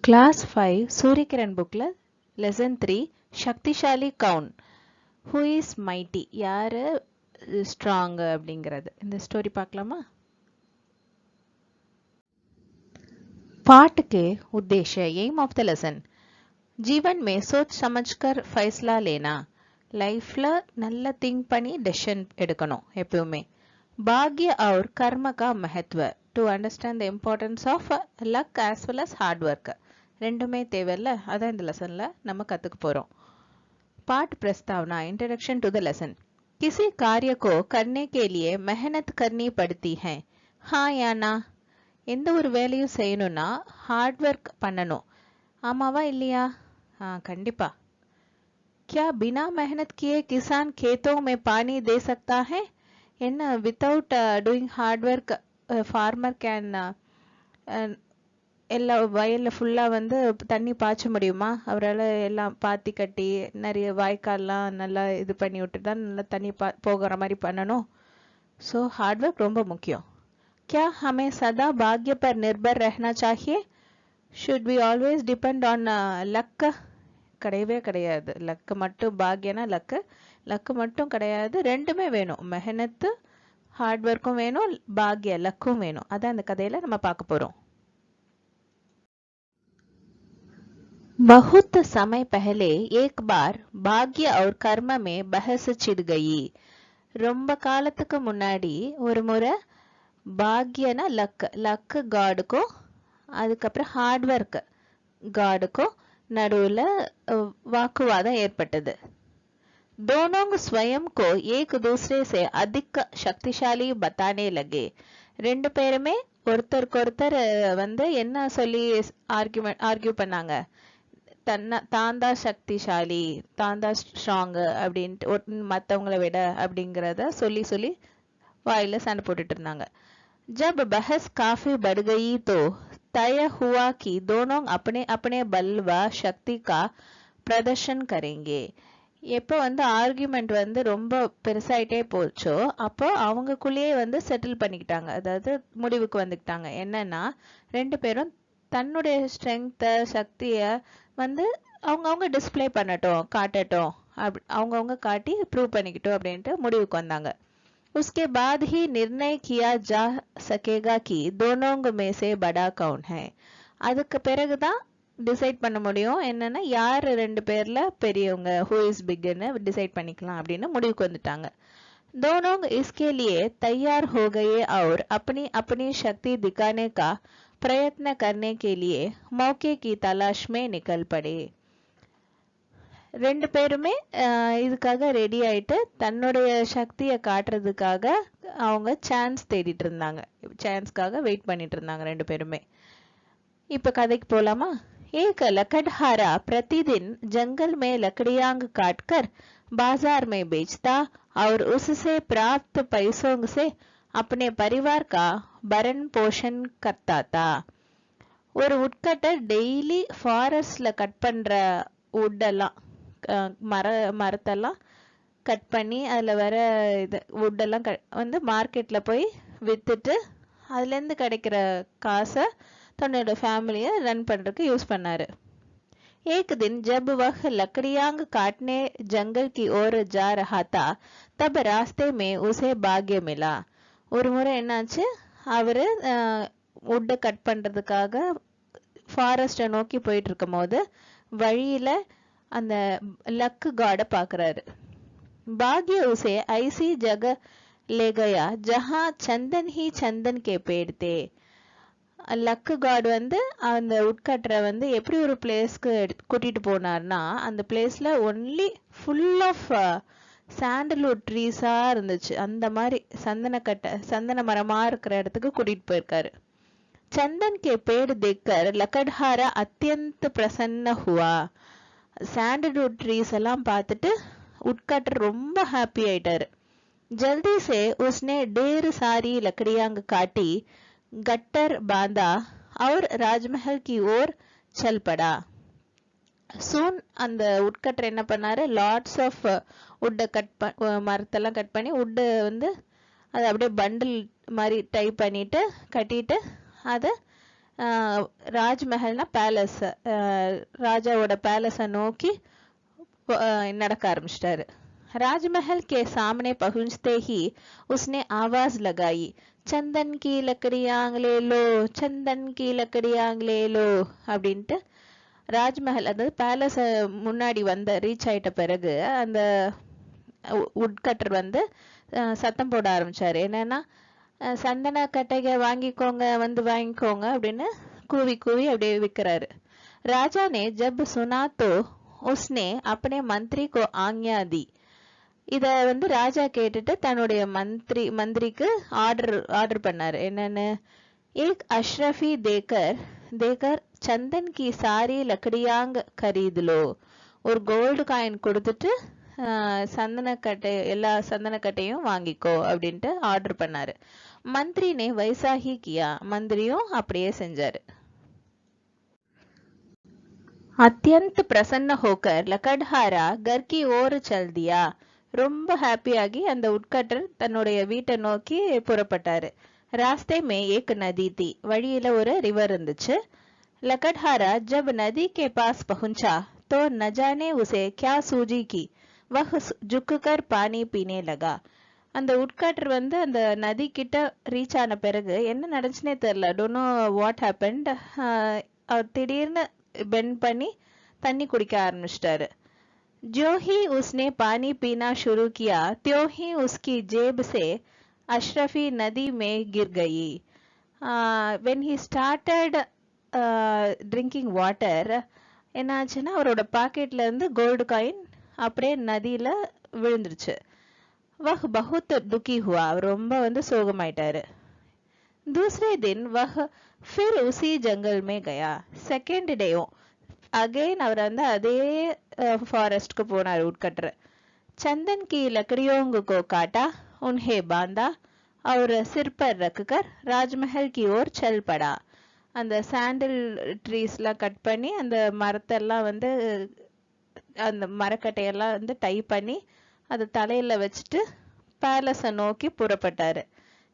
Class 5 Suryakiran bookல Lesson 3 சக்திசாலி கவுன் Who is mighty யாரு strong அப்படிங்கிறது இந்த ஸ்டோரி பார்க்கலாமா पाठ के उद्देश्य एम ऑफ द लेसन जीवन में सोच समझकर फैसला लेना லைஃப்ல நல்ல திங்க் பண்ணி டெசிஷன் எடுக்கணும் எப்பவுமே भाग्य और कर्म का महत्व to understand the importance of luck as well as hard work ரெண்டுமே தேவையில்ல அதான் இந்த லெசன்ல நம்ம கத்துக்க போறோம் पाठ प्रस्तावना इंट्रोडक्शन टू द लेसन किसी कार्य को करने के लिए मेहनत करनी पड़ती है हाँ या ना எந்த ஒரு வேலையும் செய்யணும்னா ஹார்ட் ஒர்க் பண்ணணும் ஆமாவா இல்லையா கண்டிப்பா क्या बिना मेहनत किए किसान खेतों में पानी दे सकता है என்ன without doing hard work farmer can எல்லா வயல்ல ஃபுல்லா வந்து தண்ணி பாய்ச்ச முடியுமா அவரால் எல்லாம் பாத்தி கட்டி நிறைய வாய்க்கால்லாம் நல்லா இது பண்ணி விட்டு தான் நல்லா தண்ணி போகிற மாதிரி பண்ணணும் ஸோ ஹார்ட் ஒர்க் ரொம்ப முக்கியம் क्या हमें सदा भाग्य पर निर्भर रहना चाहिए should we always depend on luck கிடையவே கிடையாது லக்கு மட்டும் பாக்யனா லக்கு மட்டும் கிடையாது ரெண்டுமே வேணும் மெஹனத்து ஹார்ட் ஒர்க்கும் வேணும் பாக்ய லக்கும் வேணும் அதான் இந்த கதையில நம்ம பார்க்க போறோம் बहुत समय पहले एक बार भाग्य और कर्म में बहस छिड़ गई ரொம்ப காலத்துக்கு முன்னாடி ஒரு முறை பாக்யனா லக்கு காடுக்கும் அதுக்கப்புறம் ஹார்ட் ஒர்க் காடுக்கும் நடுவுல வாக்குவாதம் ஏற்பட்டது दोनों स्वयं को एक दूसरे से अधिक शक्तिशाली बताने लगे ரெண்டு பேருமே ஒருத்தருக்கொருத்தர் வந்து என்ன சொல்லி ஆர்கியூ பண்ணாங்க தான் தான் சக்திசாலி தான் தான் ஸ்ட்ராங் அப்படின்ட்டு மற்றவங்களை விட அப்படிங்கிறத சொல்லி சொல்லி வாயில சண்டை போட்டுட்டு இருந்தாங்க जब बहस काफी बढ़ गई तो तय हुआ कि दोनों अपने अपने बल व शक्ति का प्रदर्शन करेंगे எப்போ வந்து ஆர்கியூமெண்ட் வந்து ரொம்ப பெருசாயிட்டே போச்சோ அப்போ அவங்களுக்குள்ளேயே வந்து செட்டில் பண்ணிக்கிட்டாங்க அதாவது முடிவுக்கு வந்துக்கிட்டாங்க என்னன்னா ரெண்டு பேரும் தன்னுடைய ஸ்ட்ரென்த்தை சக்தியை வந்து அவங்கவுங்க டிஸ்பிளே பண்ணட்டும் காட்டட்டும் அவங்கவுங்க காட்டி ப்ரூவ் பண்ணிக்கிட்டோம் அப்படின்ட்டு முடிவுக்கு வந்தாங்க उसके बाद ही निर्णय किया जा सकेगा कि दोनों में से बड़ा कौन है அதுக்கு பிறகுதான் டிசைட் பண்ண முடியும் என்னன்னா யார் ரெண்டு பேர்ல பெரியவங்க ஹூ இஸ் பிக்னு டிசைட் பண்ணிக்கலாம் அப்படின்னு முடிவுக்கு வந்துட்டாங்க दोनों इसके लिए तैयार हो गए और अपनी अपनी शक्ति दिखाने का प्रयत्न करने के लिए मौके की तलाश में निकल पड़े ரெண்டு பேருமே இதுக்காக ரெடி ஆயிட்டு தன்னுடைய சக்தியை காட்டுறதுக்காக அவங்க சான்ஸ் தேடிட்டு இருந்தாங்க சான்ஸ்க்காக வெயிட் பண்ணிட்டு இருந்தாங்க ரெண்டு பேருமே இப்ப கதைக்கு போலாமா एक लकड़हारा प्रतिदिन जंगल में लकड़ियां काटकर बाजार में बेचता और उससे प्राप्त पैसों से अपने परिवार का भरण पोषण करता था ஒரு உட்கட்டர் டெய்லி ஃபாரஸ்ட்ல கட் பண்ற வுட்டெல்லாம் மரத்தெல்லாம் கட் பண்ணி அதில் வர இது வுட்டெல்லாம் வந்து மார்க்கெட்டில் போய் விற்றுட்டு அதுலேருந்து கிடைக்கிற காசை தன்னோட ஃபேமிலியை ரன் பண்ணுறதுக்கு யூஸ் பண்ணாரு एक दिन जब वह लकड़ियां काटने जंगल की ओर जा रहा था तब रास्ते में उसे भाग्य मिला ஒரு முறை என்னாச்சு அவரு வுட்டை கட் பண்றதுக்காக ஃபாரஸ்ட்டை நோக்கி போயிட்டு இருக்கும் போது வழியில அந்த लक गॉड पाकराரு भाग्य उसे ऐसी जगह ले गया जहां चंदन ही चंदन के पेड़ थे லக்கு காட் வந்து அந்த உட்கட்டரை வந்து எப்படி ஒரு பிளேஸ்க்கு கூட்டிட்டு போனார்னா அந்த பிளேஸ்ல ஒன்லி ஃபுல் ஆஃப் சாண்டல்வுட் ட்ரீஸா இருந்துச்சு அந்த மாதிரி சந்தன மரமா இருக்கிற இடத்துக்கு கூட்டிட்டு போயிருக்காரு चंदन के पेड़ देखकर लकड़हारा अत्यंत प्रसन्न हुआ சாண்டல்வுட் ட்ரீஸ் எல்லாம் பார்த்துட்டு உட்கட்டர் ரொம்ப ஹாப்பி ஆயிட்டாரு जल्दी से उसने ढेर सारी लकड़ियां काटी गट्टर बांधा और राजमहल की ओर चल पड़ा சூன் அந்த உட்கட்டர் என்ன பண்ணாரு லாட்ஸ் ஆஃப் வுட்டை மரத்தெல்லாம் கட் பண்ணி வுட்டு வந்து அதை அப்படியே பண்டில் மாதிரி டைப் பண்ணிட்டு கட்டிட்டு அதை ராஜ்மஹல்னா பேலஸ், ராஜாவோட பேலஸை நோக்கி நடக்க ஆரம்பிச்சிட்டாரு. राजमहल के सामने पहुंचते ही उसने आवाज लगाई, चंदन की लकड़ियां ले लो, चंदन की लकड़ियां ले लो அப்படின்ட்டு ராஜ்மஹல் அதாவது பேலஸ் முன்னாடி வந்து ரீச் ஆயிட்ட பிறகு அந்த உட்கட்டர் வந்து சத்தம் போட ஆரம்பிச்சாரு. என்னன்னா சந்தன கட்டைக வாங்கிக்கோங்க, வந்து வாங்கிக்கோங்க அப்படின்னு கூவி கூவி அப்படியே விற்கிறாரு. ராஜா ने जब सुना तो उसने अपने मंत्री को आज्ञा दी. இத வந்து ராஜா கேட்டுட்டு தன்னுடைய மந்திரிக்கு ஆர்டர் பண்ணாரு. என்னன்னு, एक अशरफी देकर चंदन की सारी लकड़ियां खरीद लो. ஒரு கோல்டு காயின் கொடுத்துட்டு எல்லா சந்தனக்கட்டையும் வாங்கிக்கோ அப்படின்ட்டு ஆர்டர் பண்ணாரு. मंत्री ने वैसा ही किया. மந்திரியும் அப்படியே செஞ்சாரு. अत्यंत प्रसन्न होकर लकड़हारा घर की ओर चल दिया. ரொம்ப ஹாப்பியாகி அந்த உட்கட்டர் தன்னுடைய வீட்டை நோக்கி புறப்பட்டாரு. ராஸ்தே மே ஏக் நதி थी. வழியில ஒரு ரிவர் இருந்துச்சு. लकड़हारा जब नदी के पास पहुंचा तो न जाने उसे क्या सूझी की वह झुककर पानी पीने लगा. அந்த உட்கட்டர் வந்து அந்த நதி கிட்ட ரீச் ஆன பிறகு என்ன நடந்துச்சுனே தெரியல. Don't know what happened. அவர் திடீர்னு பெண்ட் பண்ணி தண்ணி குடிக்க ஆரம்பிச்சிட்டாரு. जो ही उसने पानी पीना शुरू किया त्यों ही उसकी जेब से अशरफी नदी में गिर गई. when he started drinking water என்னாச்சுன்னா அவரோட பாக்கெட்ல இருந்து கோல்டு காயின் அப்படியே நதியில விழுந்துருச்சு. वह बहुत दुखी हुआ. அவர் ரொம்ப வந்து சோகமாயிட்டாரு. दूसरे दिन वह फिर उसी जंगल में गया. செகண்ட் டேயும் अगेन அவர் வந்து அதே ஃபாரஸ்ட்க்கு போனார் உட்கட்டர். चंदन की लकड़ियों को काटा, उन्हें बांधा और सिर पर रखकर राजमहल की ओर चल पड़ा. அந்த சாண்டில் ட்ரீஸ்லாம் கட் பண்ணி அந்த மரத்தெல்லாம் வந்து அந்த மரக்கட்டையெல்லாம் வந்து டை பண்ணி அதை தலையில வச்சுட்டு பேலஸை நோக்கி புறப்பட்டாரு.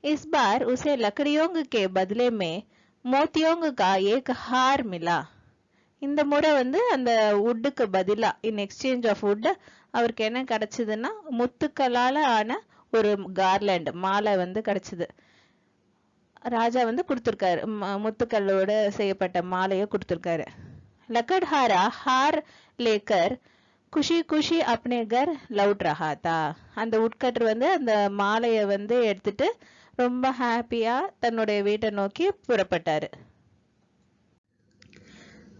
इस बार उसे लकड़ियों के बदले में मोतियों का एक हार मिला. இந்த முறை வந்து அந்த வுட்டுக்கு பதிலா இன் எக்ஸ்சேஞ்ச் ஆஃப் வுட் அவருக்கு என்ன கிடைச்சதுன்னா முத்துக்களால ஆன ஒரு கார்லண்ட் மாலை வந்து கிடைச்சது. ராஜா வந்து கொடுத்திருக்காரு, முத்துக்களோட செய்யப்பட்ட மாலையை கொடுத்திருக்காரு. लकड़हारा हार लेकर खुशी खुशी अपने घर लौट रहा था. அந்த உட்கட்டர் வந்து அந்த மாலையை வந்து எடுத்துட்டு ரொம்ப ஹாப்பியா தன்னுடைய வீட்டை நோக்கி புறப்பட்டாரு.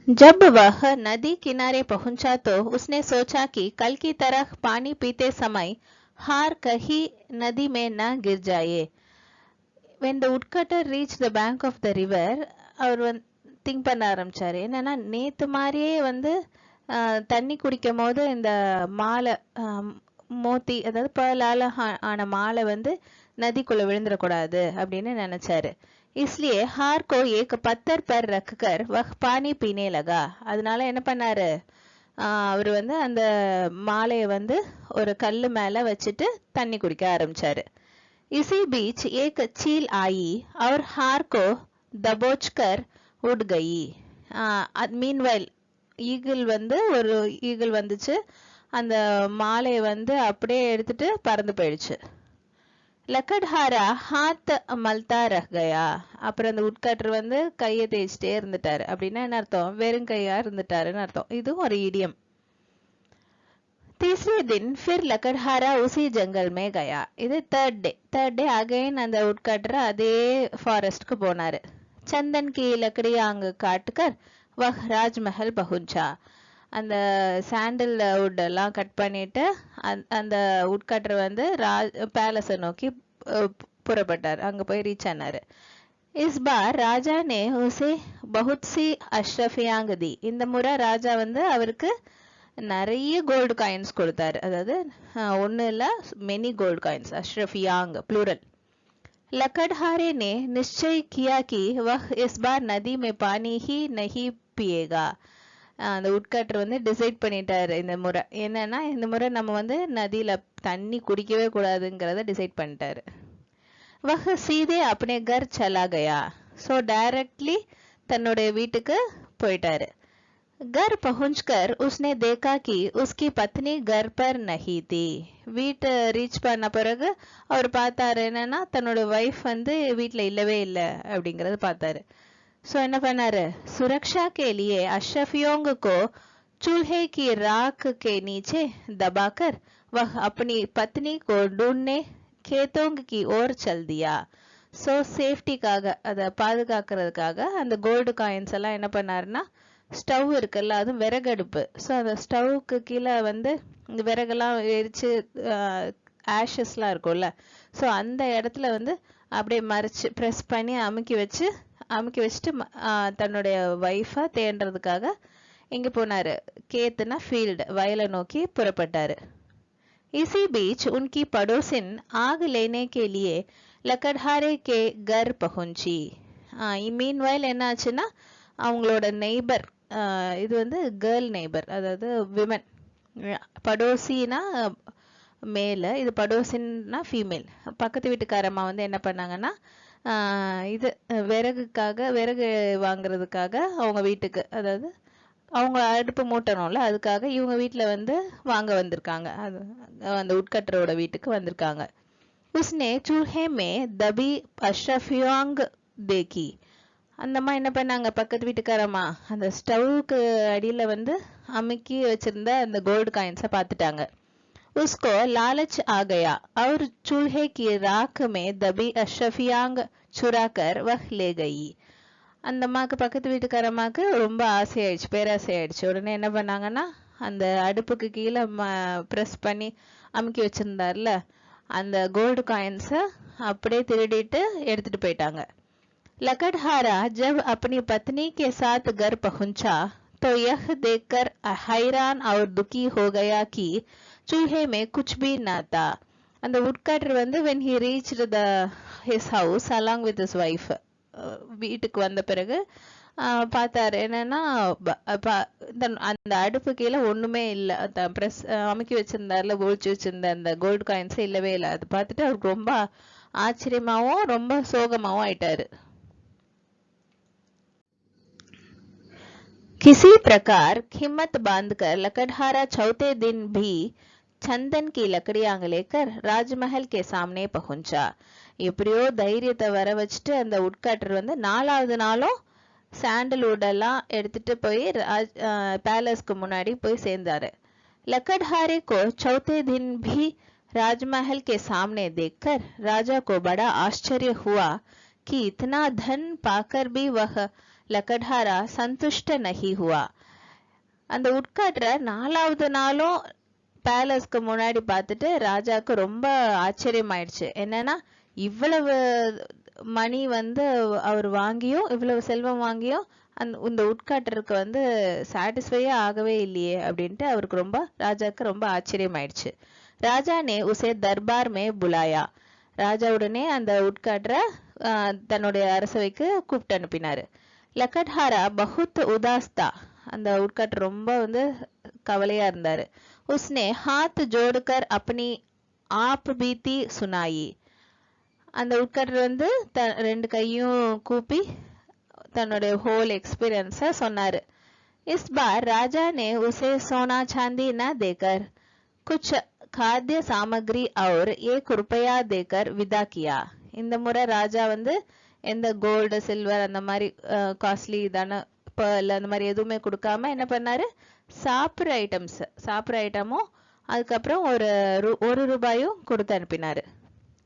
जब वह नदी किनारे पहुंचा तो उसने सोचा कि कल की तरह पानी पीते समय हार कहीं नदी में न गिर जाए. When the woodcutter reached the bank of the river, அவர் திங்க் பண்ண ஆரம்பிச்சாரு. என்னன்னா நேத்து மாதிரியே வந்து தண்ணி குடிக்கும் போது இந்த மாலை மோத்தி அதாவது பேர்லால ஆன மாலை வந்து நதிக்குள்ள விழுந்துடக்கூடாது அப்படின்னு நினைச்சாரு. इसलिए हार को एक पत्थर पर रखकर वह पानी पीने लगा. அதனால என்ன பண்ணாரு, அவர் வந்து அந்த மாலையை வந்து ஒரு கல்லு மேல வச்சுட்டு தண்ணி குடிக்க ஆரம்பிச்சாரு. इसी बीच एक चील आई और हार को दबोचकर उड़ गई. மீன்வைல் ஈகிள் வந்து ஒரு ஈகிள் வந்துச்சு, அந்த மாலையை வந்து அப்படியே எடுத்துட்டு பறந்து போயிடுச்சு. लकड़हारा हाथ मलता रह गया. அப்புறம் அந்த உட்கட்டர் வந்து கையை தேய்ச்சிட்டே இருந்துட்டாரு. அப்படின்னா என்ன அர்த்தம், வெறும் கையா இருந்துட்டாருன்னு அர்த்தம். இதுவும் ஒரு இடியம். तीसरे दिन फिर लकड़हारा उसी जंगल में गया. இது थर्ड डे अगेन அந்த உட்கட்டர் அதே ஃபாரஸ்ட்க்கு போனாரு. चंदन की लकड़ियां काटकर वह राजमहल पहुंचा. அந்த சாண்டில் வுட் எல்லாம் கட் பண்ணிட்டு அந்த உட்கட்டர் வந்து பேலஸை நோக்கி புறப்பட்டார். அங்க போய் ரீச் ஆனாரு. इस बार राजा ने उसे बहुत सी अशरफियां दी. இந்த முறை ராஜா வந்து அவருக்கு நிறைய கோல்டு காயின்ஸ் கொடுத்தாரு. அதாவது ஒன்னு இல்ல மெனி கோல்டு காயின்ஸ். अशरफियां प्लूरल. लकड़हारे ने निश्चय किया कि वह इस बार नदी में पानी ही नहीं पिएगा. அந்த உட்கட்டர் வந்து டிசைட் பண்ணிட்டாரு இந்த முறை. என்னன்னா இந்த முறை நம்ம வந்து நதியில தண்ணி குடிக்கவே கூடாதுங்கிறத டிசைட் பண்ணிட்டாரு. वह सीधे अपने घर चला गया. So directly தன்னுடைய வீட்டுக்கு போயிட்டாரு. घर पहुंचकर उसने देखा कि उसकी पत्नी घर पर नहीं थी. வீட்டை ரீச் பண்ண பிறகு அவர் பார்த்தாரு என்னன்னா தன்னோட வைஃப் வந்து வீட்டுல இல்லவே இல்லை அப்படிங்கறது பார்த்தாரு. सो என்ன பண்ணாரு, सुरक्षा के लिए अशरफियों को चूल्हे की राख के नीचे दबाकर वह अपनी पत्नी को ढूंढने खेतों की ओर चल दिया. सो சேஃப்டிக்காக அதை பாதுகாக்கிறதுக்காக அந்த கோல்டு காயின்ஸ் எல்லாம் என்ன பண்ணாருன்னா ஸ்டவ் இருக்குல்ல, அதுவும் விறகடுப்பு. ஸோ அந்த ஸ்டவ்வுக்கு கீழே வந்து இந்த விறகெல்லாம் எரிச்சு ஆஷஸ்லாம் இருக்கும்ல, ஸோ அந்த இடத்துல வந்து அப்படியே மறைச்சு ப்ரெஸ் பண்ணி அமுக்கி வச்சுட்டு தன்னுடைய ஒய்ஃபை தேடுறதுக்காக எங்கே போனாரு, கேத்துனா ஃபீல்டு, வயலை நோக்கி புறப்பட்டாரு. इसी बीच उनकी पड़ोसिन आग लेने के लिए लकड़हारे के घर पहुंची. மீன்வைல் என்ன ஆச்சுன்னா அவங்களோட நெய்பர், இது வந்து கேர்ள் நெய்பர், அதாவது விமன். படோசினா மேல, இது படோசின்னா ஃபீமேல். பக்கத்து வீட்டுக்காரம்மா வந்து என்ன பண்ணாங்கன்னா இது விறகு வாங்குறதுக்காக அவங்க வீட்டுக்கு, அதாவது அவங்க அடுப்பு மூட்டணும்ல, அதுக்காக இவங்க வீட்டுல வந்து வாங்க வந்திருக்காங்க, அந்த உட்கட்டரோட வீட்டுக்கு வந்திருக்காங்க. உஸ்னே சூல்ஹே மே தபி அஷ்ரஃபியாங் தேக்கி. அந்தம்மா என்ன பண்ணாங்க, பக்கத்து வீட்டுக்காரம்மா அந்த ஸ்டவ்வுக்கு அடியில வந்து அமுக்கி வச்சிருந்த அந்த கோல்டு காயின்ஸை பார்த்துட்டாங்க. उसको लालच आ गया और चूल्हे की राख में दबी अशरफियांग चुराकर वह ले गई. அந்த அம்மாக்கு, பக்கத்து வீட்டுக்காரம்மாக்கு ரொம்ப ஆசையாயிடுச்சு, பேராசையாயிடுச்சு. உடனே என்ன பண்ணாங்கன்னா அந்த அடுப்புக்கு கீழே ப்ரெஸ் பண்ணி அமுக்கி வச்சிருந்தார்ல அந்த கோல்டு காயின்ஸை அப்படியே திருடிட்டு எடுத்துட்டு போயிட்டாங்க. लकड़हारा जब अपनी पत्नी के साथ घर पहुंचा तो यह देखकर हैरान और दुखी हो गया कि चूल्हे में कुछ भी न था. அந்த woodcutter வந்து when he reached his house along with his wife, வீட்டுக்கு வந்த பிறகு பார்த்தாரு என்னன்னா அந்த அடுப்பு கீழே ஒண்ணுமே இல்லை. ப்ரெஸ் அமுக்கி வச்சிருந்தாருல, ஒழிச்சு வச்சிருந்த அந்த கோல்டு காயின்ஸே இல்லவே இல்லை. அதை பார்த்துட்டு அவருக்கு ரொம்ப ஆச்சரியமாவும் ரொம்ப சோகமாவும் ஆயிட்டாரு. किसी प्रकार हिम्मत बांधकर लकड़हारा चौथे दिन भी चंदन की लकड़ियां लेकर राजमहल के सामने पहुंचा. எப்படியோ தைரியத்தை வர வச்சுட்டு அந்த உட்காட்டர் வந்து 4வது நாளும் சாண்டல்வுட் எல்லாம் எடுத்துட்டு போய் பேலஸ்க்கு முன்னாடி போய் சேர்ந்தாரு. लकड़हारे को चौथे दिन भी राजमहल के सामने देखकर राजा को बड़ा आश्चर्य हुआ कि इतना धन पाकर भी वह लकड़हारा संतुष्ट नहीं हुआ. அந்த உட்காட்டர் 4வது நாளும் பேலஸ்க்கு முன்னாடி பார்த்துட்டு ராஜாக்கு ரொம்ப ஆச்சரியம் ஆயிடுச்சு. என்னன்னா இவ்வளவு மணி வந்து அவர் வாங்கியும், இவ்வளவு செல்வம் வாங்கியும் இந்த உட்காட்டருக்கு வந்து சாட்டிஸ்ஃபையே ஆகவே இல்லையே அப்படின்ட்டு அவருக்கு ராஜாக்கு ரொம்ப ஆச்சரியம் ஆயிடுச்சு. ராஜா நே உசே தர்பார் மே புலாயா. ராஜா உடனே அந்த உட்காட்டரை தன்னுடைய அரசவைக்கு கூப்பிட்டு அனுப்பினாரு. लकड़हारा बहुत उदास था. அந்த உட்காட்டர் ரொம்ப வந்து கவலையா இருந்தாரு. उसने हाथ जोड़कर अपनी आप बीती सुनाई. அந்த உட்காட்டர் வந்து 2 கையும் கூப்பி தன்னுடைய ஹோல் எக்ஸ்பீரியன்ஸை சொன்னாரு. इस बार राजा ने उसे सोना चांदी न देकर कुछ खाद्य सामग्री और 1 रुपया देकर विदा किया. இந்த முறை ராஜா வந்து எந்த கோல்டு சில்வர் அந்த மாதிரி காஸ்ட்லி தானே பேர்ல் அந்த மாதிரி எதுவுமே கொடுக்காம என்ன பண்ணாரு, சாப்பிட்ற ஐட்டமும் அதுக்கப்புறம் ஒரு ரூபாயும் கொடுத்து அனுப்பினாரு.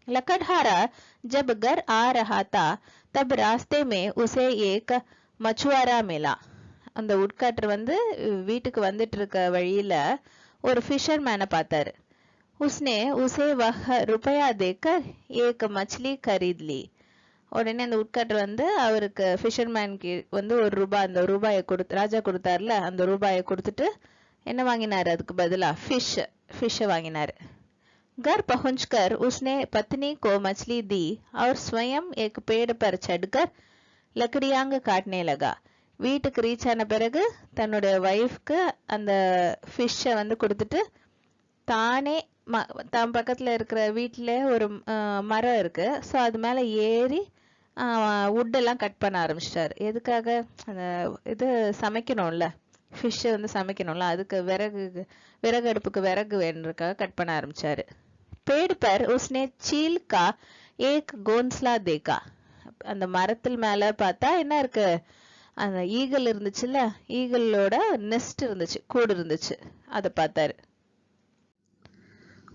लकड़हारा जब घर आ रहा था तब रास्ते में उसे एक मछुआरा मिला. அந்த உட்காட்டர் வந்து வீட்டுக்கு வந்துட்டு இருக்க வழியில ஒரு ஃபிஷர்மேனை பார்த்தாரு. उसने उसे वह रुपया देकर एक मछली खरीद ली. உடனே அந்த உட்காட்டர் வந்து அவருக்கு ஃபிஷர்மேனுக்கு வந்து ₹1 அந்த ரூபாயை ராஜா கொடுத்தாருல அந்த ரூபாயை கொடுத்துட்டு என்ன வாங்கினாரு, அதுக்கு பதிலா ஃபிஷ் வாங்கினாரு. घर पहुंचकर उसने पत्नी को मछली दी और स्वयं एक पेड़ पर चढ़कर लकड़ियां काटने लगा. வீட்டுக்கு ரீச் ஆன பிறகு தன்னுடைய வைஃப்க்கு அந்த ஃபிஷ்ஷை வந்து கொடுத்துட்டு தானே தன் பக்கத்துல இருக்கிற வீட்டுல ஒரு மரம் இருக்கு, ஸோ அது மேல ஏறி wood எல்லாம் கட் பண்ண ஆரம்பிச்சிட்டாரு. எதுக்காக? அந்த இது சமைக்கணும்ல, ஃபிஷ் வந்து சமைக்கணும்ல, அதுக்கு விறகு அடுப்புக்கு விறகு வேணுறதுக்காக கட் பண்ண ஆரம்பிச்சாரு. पेड़ पर उसने चील का एक घोंसला देखा. அந்த மரத்தில் மேல பார்த்தா என்ன இருக்கு? அந்த ஈகிள் இருந்துச்சுல்ல, ஈகிளோட நெஸ்ட் இருந்துச்சு, கூடு இருந்துச்சு, அதை பார்த்தாரு.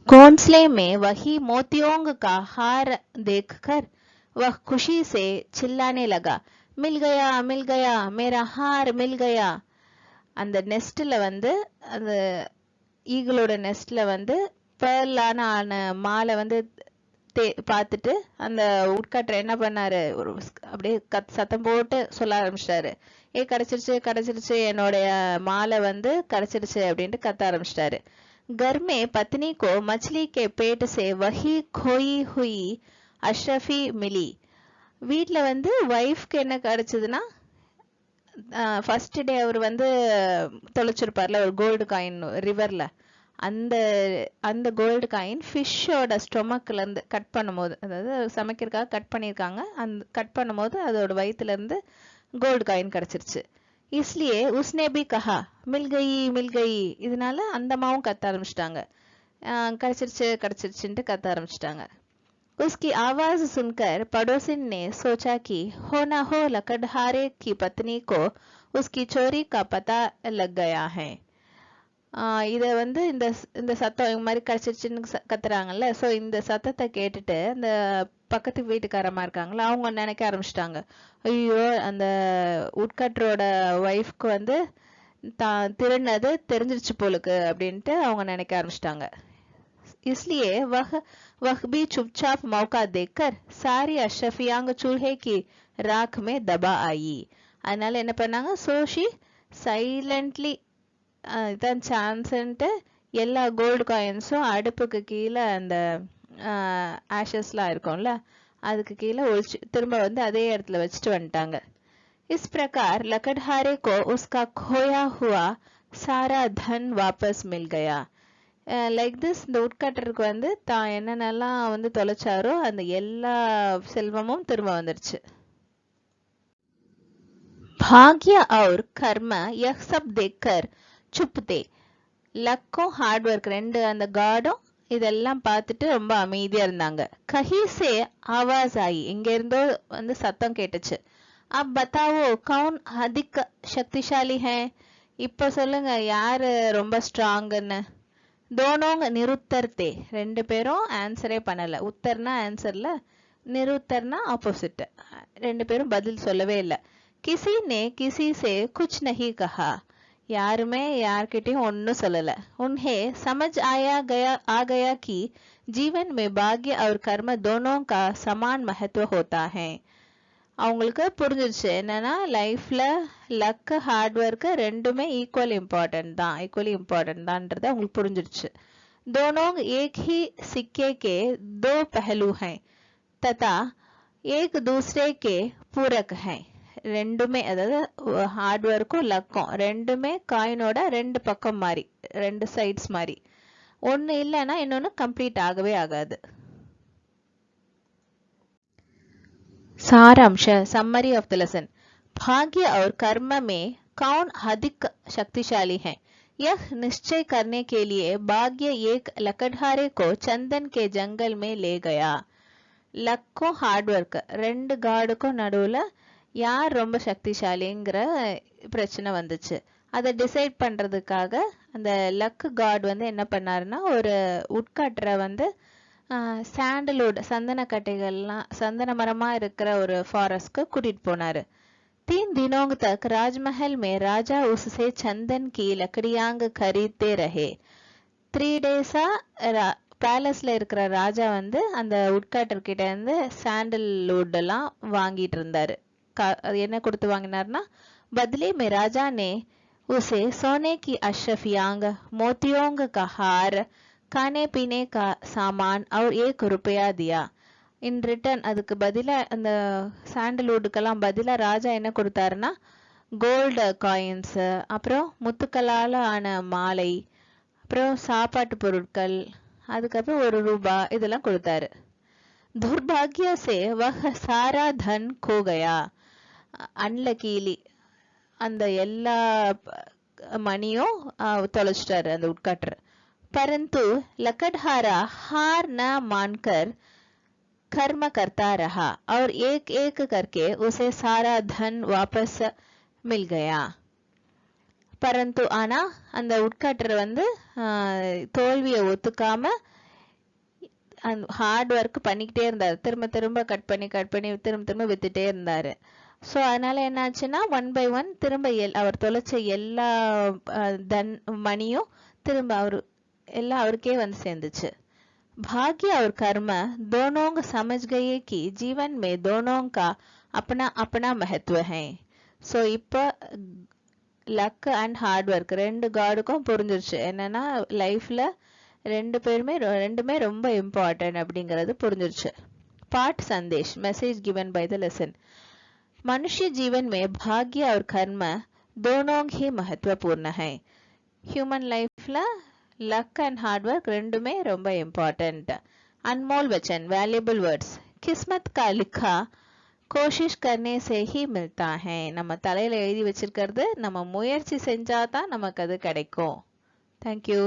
घोंसले में वही मोतियों का हार देखकर वह खुशी से चिल्लाने लगा, मिल गया मेरा हार मिल गया. அந்த நெஸ்ட்ல வந்து, அந்த ஈகிளோட நெஸ்ட்ல வந்து பேர்லான ஆன மாலை வந்து பார்த்துட்டு அந்த உட்காட்டுற என்ன பண்ணாரு, ஒரு அப்படியே சத்தம் போட்டு சொல்ல ஆரம்பிச்சிட்டாரு, கிடைச்சிருச்சு என்னுடைய மாலை வந்து கிடைச்சிருச்சு அப்படின்ட்டு கத்த ஆரம்பிச்சிட்டாரு. घर में पत्नी को मछली के पेट से वही खोई हुई अशरफी मिली. வீட்ல வந்து ஒய்ஃப்க்கு என்ன கிடைச்சதுன்னா, ஃபர்ஸ்ட் டே அவர் வந்து தொலைச்சிருப்பார்ல ஒரு கோல்டு காயின் ரிவர்ல, அந்த கோல்டு காயின் ஃபிஷ்ஷோட ஸ்டொமக்ல இருந்து கட் பண்ணும்போது, அதாவது சமைக்கிறதுக்காக கட் பண்ணியிருக்காங்க, அந்த கட் பண்ணும்போது அதோட வயிற்றுல இருந்து கோல்டு காயின் கிடைச்சிருச்சு. इसलिए उसने भी कहा मिल गई. இதனால அந்த அம்மாவும் கத்த ஆரம்பிச்சிட்டாங்க, கிடைச்சிருச்சுன்ட்டு கத்த ஆரம்பிச்சிட்டாங்க. उसकी आवाज सुनकर पड़ोसिन ने सोचा कि हो ना हो लकड़हारे की पत्नी को उसकी चोरी का पता लग गया है. இதை வந்து இந்த சத்தம் இந்த மாதிரி கிடைச்சிருச்சுன்னு கத்துறாங்கல்ல, ஸோ இந்த சத்தத்தை கேட்டுட்டு அந்த பக்கத்து வீட்டுக்காரமா இருக்காங்களா, அவங்க நினைக்க ஆரம்பிச்சிட்டாங்க, ஐயோ அந்த உட்கட்டரோட ஒய்ஃப்க்கு வந்து திருநது தெரிஞ்சிருச்சு போலுக்கு அப்படின்ட்டு அவங்க நினைக்க ஆரம்பிச்சிட்டாங்க. इसलिए वह भी चुपचाप मौका देकर सारी अशरफियांग चूल्हे की राख में दबा आई. அதனால என்ன பண்ணாங்க, சோஷி சைலண்ட்லி இதான் சான்ஸ்ன்ட்டு எல்லா கோல்டு காயின்ஸும் அடுப்புக்கு கீழே அந்த ஆஷஸ்லாம் இருக்கும்ல, அதுக்கு கீழே ஒழிச்சு திரும்ப வந்து அதே இடத்துல வச்சுட்டு வந்துட்டாங்க. इस प्रकार लकड़हारे को उसका खोया हुआ सारा धन वापस मिल गया. லைக் திஸ் இந்த உட்கட்டருக்கு வந்து தான் என்னென்னலாம் வந்து தொலைச்சாரோ அந்த எல்லா செல்வமும் திரும்ப வந்துருச்சு. भाग्य और कर्म यह सब देखकर चुप थे. லக்கும் ஹார்ட் ஒர்க் ரெண்டு அந்த காடும் இதெல்லாம் பார்த்துட்டு ரொம்ப அமைதியா இருந்தாங்க. கஹி சே ஆவாஸ் ஆயி, எங்க இருந்தோ வந்து சத்தம் கேட்டுச்சு. அப் பத்தாவோ கவுன் அதிக சக்திசாலி ஹே, இப்ப சொல்லுங்க யாரு ரொம்ப ஸ்ட்ராங்குன்னு. தோனோங்க நிருத்தர்த்தே, ரெண்டு பேரும் ஆன்சரே பண்ணல. உத்தர்னா ஆன்சர்ல, நிருத்தர்னா ஆப்போசிட், ரெண்டு பேரும் பதில் சொல்லவே இல்லை. கிசி நே கிசி சே குச் நஹி கஹா, யாருமே யார்கிட்டயும் ஒன்னும் சொல்லல. உன்ஹே சமஜ் आ गया कि जीवन में भाग्य और कर्म दोनों का समान महत्व होता है. அவங்களுக்கு புரிஞ்சிருச்சு என்னன்னா, லைஃப்ல லக் ஹார்ட் ஒர்க் ரெண்டுமே ஈக்குவலி இம்பார்ட்டன்ட் தான்ன்றது அவங்களுக்கு புரிஞ்சிருச்சு. दोनों एक ही सिक्के के दो पहलू हैं तथा एक दूसरे के पूरक हैं. ரெண்டுமே, அதாவது ஹார்ட் ஒர்க்கும் லக்கும் ரெண்டுமே காயினோட ரெண்டு பக்கம் மாதிரி, ரெண்டு சைட்ஸ் மாதிரி. ஒன்னு இல்லைன்னா இன்னொன்னு கம்ப்ளீட் ஆகவே ஆகாது. सारांश समरी ऑफ द लेसन. भाग्य और कर्म में कौन अधिक शक्तिशाली है, यह निश्चय करने के लिए भाग्य एक लकड़हारे को चंदन के जंगल में ले गया. लक्को हार्ड वर्क ரெண்டு காடுக்கும் நடுவுல யார் ரொம்ப சக்திசாலிங்கிற பிரச்சனை வந்துச்சு. அதை டிசைட் பண்றதுக்காக அந்த லக் காட் வந்து என்ன பண்ணாருன்னா, ஒரு உட்காட்டுற வந்து சாண்டல்வுட் சந்தன மரமா இருக்கிற ஒரு ஃபாரஸ்ட்க்கு கூட்டிட்டு போனாரு. 3 दिनों तक राजमहल में राजा उससे चंदन की लकड़ियां खरीदते रहे. 3 days-ஆ பேலஸ்ல இருக்கிற ராஜா வந்து அந்த உட்காட்டர் கிட்ட இருந்து சாண்டல்வுட் எல்லாம் வாங்கிட்டு இருந்தாரு. அது என்ன கொடுத்து வாங்கினார்னா, बदले में राजा ने उसे सोने की अशरफियांग, मोतियों का हार, खाने पीने का सामान और 1 रुपया दिया. இன் ரிட்டர்ன் அதுக்கு பதிலா அந்த சாண்டல்வுட்டுக்கெல்லாம் பதிலா ராஜா என்ன கொடுத்தாருன்னா, கோல்டு காயின்ஸ், அப்புறம் முத்துக்களால ஆன மாலை, அப்புறம் சாப்பாட்டு பொருட்கள், அதுக்கப்புறம் 1 ரூபாய் இதெல்லாம் கொடுத்தாரு. दुर्भाग्य से वह सारा धन खो गया. அன்லக்கீலி அந்த எல்லா மணியும் தொலைச்சிட்டாரு அந்த உட்காட்டர். परंतु लकड़हारा हार न मानकर कर्म करता रहा और एक एक करके उसे सारा धन वापस मिल गया. परंतु ஆனா அந்த உட்காட்டர் வந்து தோல்வியை ஒத்துக்காம ஹார்ட் ஒர்க் பண்ணிக்கிட்டே இருந்தாரு. திரும்ப திரும்ப கட் பண்ணி திரும்ப திரும்ப வித்துட்டே இருந்தாரு. ஸோ அதனால என்னாச்சுன்னா 1 by 1 திரும்ப அவர் தொலைச்ச எல்லா மணியும் திரும்ப எல்லாம் அவருக்கே வந்து சேர்ந்துச்சு. भाग्य और कर्म दोनों समझ गए कि जीवन में दोनों का अपना अपना महत्व है. ஸோ இப்போ லக் அண்ட் ஹார்ட் ஒர்க் ரெண்டு காடுக்கும் புரிஞ்சிருச்சு என்னன்னா லைஃப்ல ரெண்டுமே ரொம்ப இம்பார்ட்டன்ட் அப்படிங்கிறது புரிஞ்சிருச்சு. पाठ संदेश message given by the lesson. मनुष्य जीवन में भाग्य और कर्म दोनों ही महत्वपूर्ण है. ह्यूमन लाइफல लक एंड हार्ड वर्क ரெண்டுமே ரொம்ப இம்பார்ட்டன்ட். अनमोल वचन वैल्यूएबल वर्ड्स. किस्मत का लिखा कोशिश करने से ही मिलता है. நம்ம தலையில எழுதி வச்சிருக்கிறது நம்ம முயற்சி செஞ்சாதான் நமக்கு அது கிடைக்கும். Thank you.